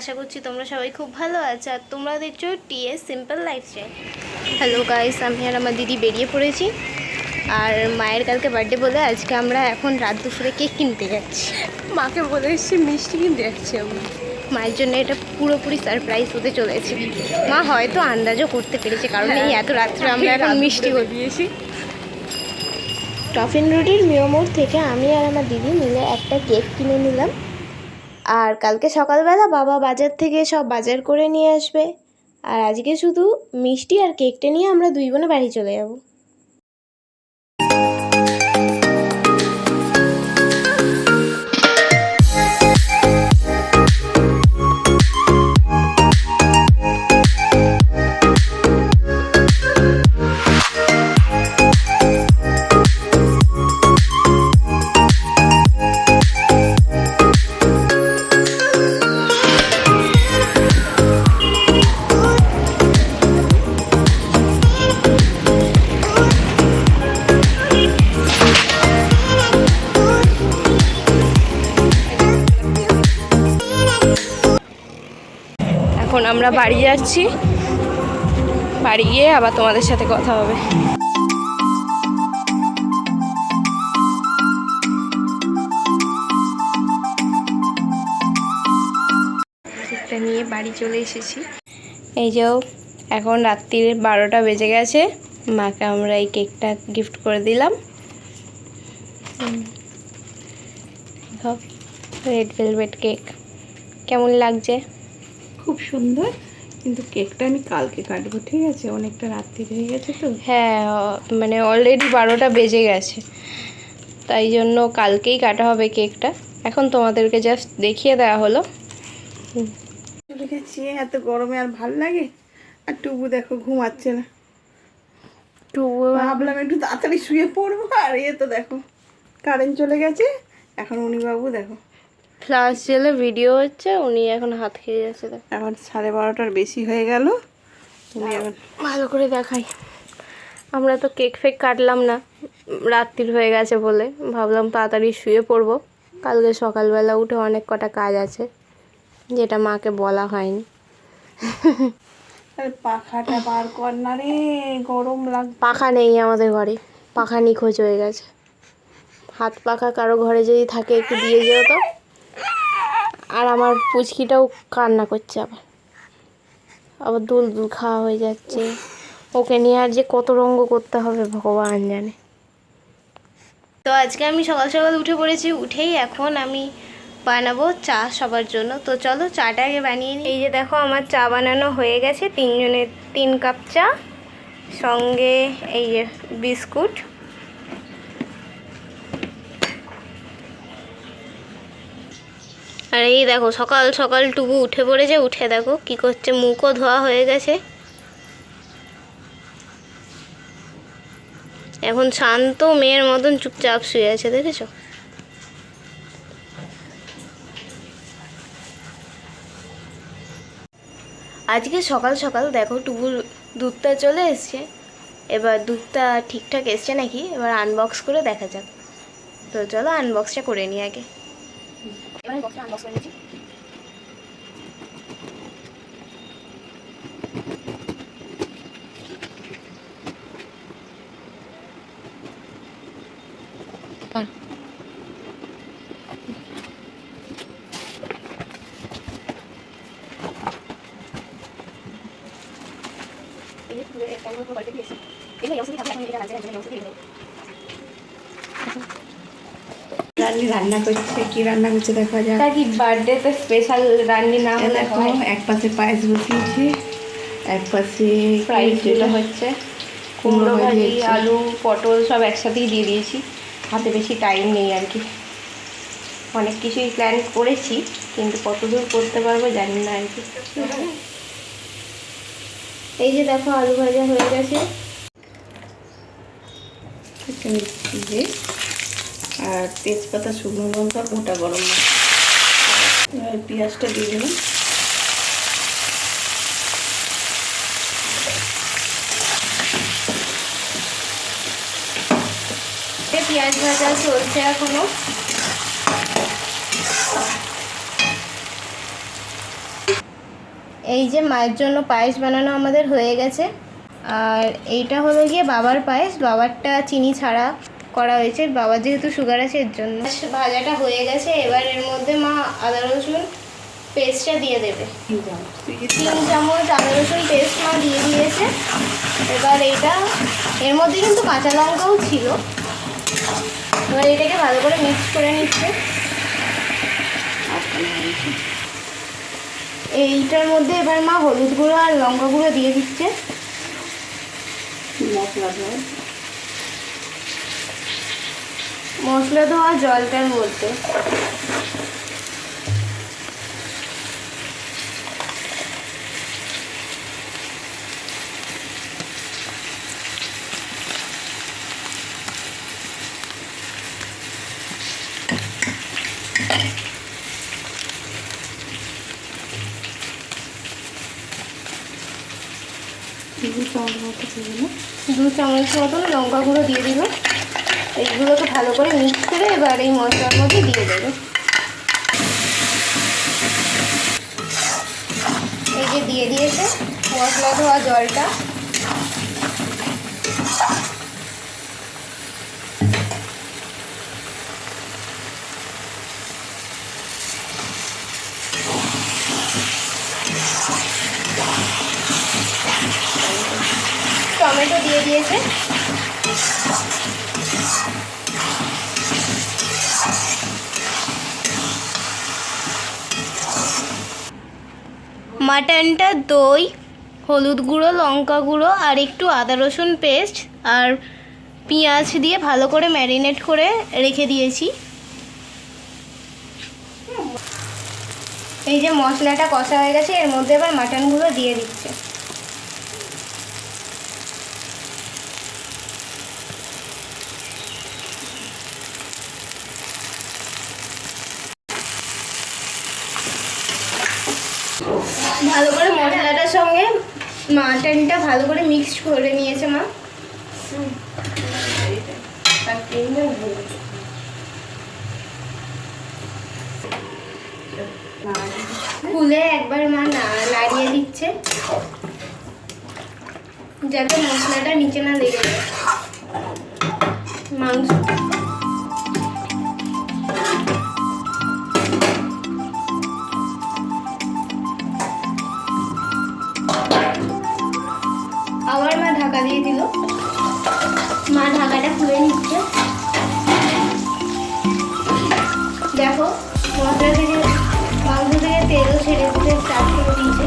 আশা করছি তোমরা সবাই খুব ভালো আছো। আর তোমরা দেখছো TS simple lifestyle. Hello guys, আমি আর আমার দিদি বেরিয়ে পড়েছি। আর মায়ের কালকে বার্থডে বলে আজকে আমরা এখন রাত দুপুরে কেক কিনতে যাচ্ছি। মাকে বলে এসেছি মিষ্টি কিনতে যাচ্ছি আমরা। মায়ের জন্য এটা পুরোপুরি সারপ্রাইজ হতে চলেছে। মা হয়তো আন্দাজও করতে পেরেছে, কারণ এই এত রাত্রে আমরা এখন মিষ্টি দিয়েছি। টফিন রুটির মিয়োমোর থেকে আমি আর আমার দিদি মিলে একটা কেক কিনে নিলাম। আর কালকে সকালবেলা বাবা বাজার থেকে সব বাজার করে নিয়ে আসবে। আর আজকে শুধু মিষ্টি আর কেকটা নিয়ে আমরা দুই বোনে বাড়ি চলে যাব। এখন আমরা বাড়ি যাচ্ছি, বাড়ি গিয়ে আবার তোমাদের সাথে কথা হবে। কেকটা নিয়ে বাড়ি চলে এসেছি। এই যে এখন রাত্রির 12টা বেজে গেছে। মাকে আমরা এই কেকটা গিফট করে দিলাম। রেড ভেলভেট কেক কেমন লাগছে? খুব সুন্দর, কিন্তু কেকটা আমি কালকে কাটবো, ঠিক আছে? অনেকটা রাত্রি হয়ে গেছে তো। হ্যাঁ, মানে অলরেডি 12টা বেজে গেছে, তাই জন্য কালকেই কাটা হবে কেকটা। এখন তোমাদেরকে জাস্ট দেখিয়ে দেওয়া হলো। চলে গেছি, এত গরমে আর ভাল লাগে। আর টুবু দেখো ঘুমাচ্ছে না। ভাবলাম একটু তাড়াতাড়ি শুয়ে পড়বো, আর তো দেখো কারেন্ট চলে গেছে। এখন উনি বাবু দেখো ফ্লাশ জেলে ভিডিও হচ্ছে, উনি এখন হাত খেয়ে যাচ্ছে। এখন 12:30টার বেশি হয়ে গেল। উনি এখন ভালো করে দেখাই। আমরা তো কেক ফেক কাটলাম না, রাত্রির হয়ে গেছে বলে ভাবলাম তাড়াতাড়ি শুয়ে পড়বো। কালকে সকালবেলা উঠে অনেক কটা কাজ আছে, যেটা মাকে বলা হয়নি। পাখাটা বার কর না রে, গরম লাগ। পাখা নেই আমাদের ঘরে, পাখা নিখোঁজ হয়ে গেছে। হাত পাখা কারো ঘরে যদি থাকে একটু দিয়ে যেও তো। আর আমার পুচকিটাও কান্না করছে, আবার আবার দুল দুল খাওয়া হয়ে যাচ্ছে। ওকে নিয়ে আর যে কত রঙ্গ করতে হবে ভগবান জানে। তো আজকে আমি সকাল সকাল উঠে পড়েছি। উঠেই এখন আমি বানাবো চা সবার জন্য। তো চলো চাটা আগে বানিয়ে নিই। এই যে দেখো আমার চা বানানো হয়ে গেছে। 3 জনের 3 কাপ চা, সঙ্গে এই যে বিস্কুট। আর এই দেখো সকাল সকাল টুকু উঠে পড়েছে। উঠে দেখো কি করছে, মুখও ধোয়া হয়ে গেছে। এখন শান্ত মেয়ের মতন চুপচাপ শুয়ে আছে, দেখেছো? আজকে সকাল সকাল দেখো টুকুর দুধটা চলে এসছে। এবার দুধটা ঠিকঠাক এসছে নাকি এবার আনবক্স করে দেখা যাক। তো চলো আনবক্সটা করে নিই আগে। এবার বক্সটা আনবক্স করে নিচ্ছি। রান্না করছে, কি রান্না করছে দেখা যাক। তা কি বার্থডেতে স্পেশাল রান্নি না হলে দেখো এক পাশে পায়েস বসিয়েছে, এক পাশে ফ্রাইড যেটা হচ্ছে কুমড়ো ভাজি, আলু পটল সব একসাথেই দিয়ে দিয়েছি। হাতে বেশি টাইম নেই আর কি। অনেক কিছুই প্ল্যান করেছি, কিন্তু কতদূর করতে পারবো জানি না আর কি। এই যে দেখো আলু ভাজা হয়ে গেছে। আর তেজপাতা, শুকনো লঙ্কা, গোটা গরম মশলা। এবার পেঁয়াজটা দিয়ে দিলাম। পেঁয়াজ ভাজা চলছে এখনো। এই যে মায়ের জন্য পায়েস বানানো আমাদের হয়ে গেছে। আর এইটা হলো গিয়ে বাবার পায়েস, বাবারটা চিনি ছাড়া করা হয়েছে, বাবার যেহেতু সুগার আছে এর জন্য। ভাজাটা হয়ে গেছে, এবার এর মধ্যে মা আদা রসুন পেস্টটা দিয়ে দেবে। 3 চামচ আদা রসুন পেস্ট মা দিয়ে দিয়েছে। এবার এটা এর মধ্যে কিন্তু কাঁচা লঙ্কাও ছিল। এবার এটাকে ভালো করে মিক্স করে নিচ্ছে। এইটার মধ্যে এবার মা হলুদ গুঁড়ো আর লঙ্কা গুঁড়ো দিয়ে দিচ্ছে। মশলা ধোয়া জলটার মধ্যে দু চামচ মতন লঙ্কা গুঁড়ো দিয়ে দিল। এইগুলোকে ভালো করে মিক্স করে এবার এই মশলার মধ্যে দিয়ে দেবে। এই যে দিয়ে দিয়েছে মশলা ধোয়া জলটা। টমেটো দিয়ে দিয়েছে। মাটনটা দই, হলুদ গুঁড়ো, লঙ্কা গুঁড়ো আর একটু আদা রসুন পেস্ট আর পেঁয়াজ দিয়ে ভালো করে ম্যারিনেট করে রেখে দিয়েছি। এই যে মশলাটা কষা হয়ে গেছে, এর মধ্যে এবার মাটনগুলো দিয়ে দিচ্ছে। ভালো করে মশলাটার সঙ্গে মাটনটা ভালো করে মিক্সড করে নিয়েছে মা। খুলে একবার মা নাড়িয়ে দিচ্ছে যাতে মশলাটা নিচে না লেগে যায়। মাংস আবার মা ঢাকা দিয়ে দিল। মা ঢাকাটা খুলে নিচ্ছে। দেখো মশলা থেকে মাংস থেকে তেলও ছেড়ে দিতে স্টার্ট করে দিয়েছে।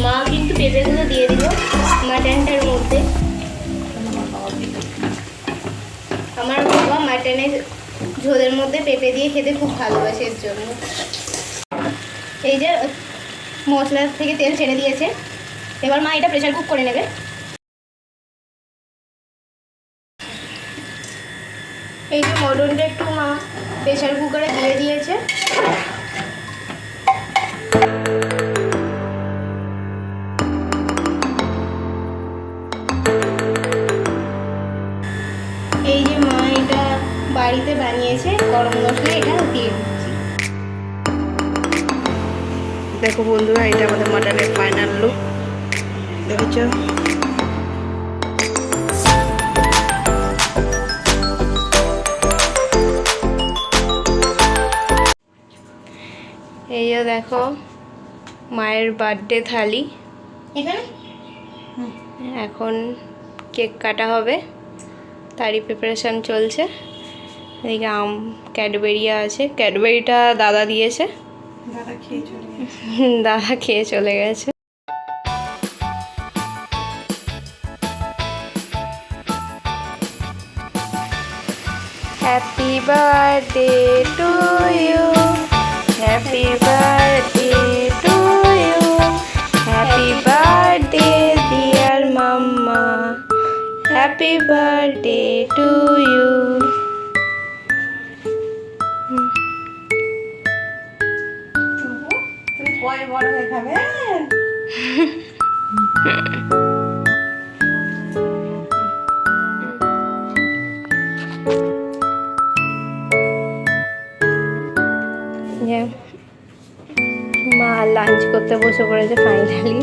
মা কিন্তু পেঁপেগুলো দিয়ে দিল মাটনটার মধ্যে। আমার বাবা মাটনের ঝোলের মধ্যে পেঁপে দিয়ে খেতে খুব ভালোবাসে, এর জন্য। এই যে মশলা থেকে তেল ছেড়ে দিয়েছে, এবার মা এটা প্রেসার কুক করে নেবে। এই যে মটনটা একটু মা প্রেসার কুকারে দিয়ে দিয়েছে। এই যে মা এটা বাড়িতে বানিয়েছে গরম মশলা, এটা দিয়ে দিচ্ছি। দেখো বন্ধুরা, এটা আমাদের মাটনের ফাইনাল লুক। দেখেছ? এই যে দেখো মায়ের বার্থডে থালি। এখানে এখন কেক কাটা হবে, তারই প্রিপারেশান চলছে। এদিকে ক্যাডবেরিয়া আছে, ক্যাডবেরিটা দাদা দিয়েছে, দাদা খেয়ে চলে গেছে। Happy birthday to you, happy birthday to you, happy birthday to you. তুমি পরে বড় হয়ে খাবে, হ্যাঁ? মা লাঞ্চ করতে বসে পড়েছে ফাইনালি।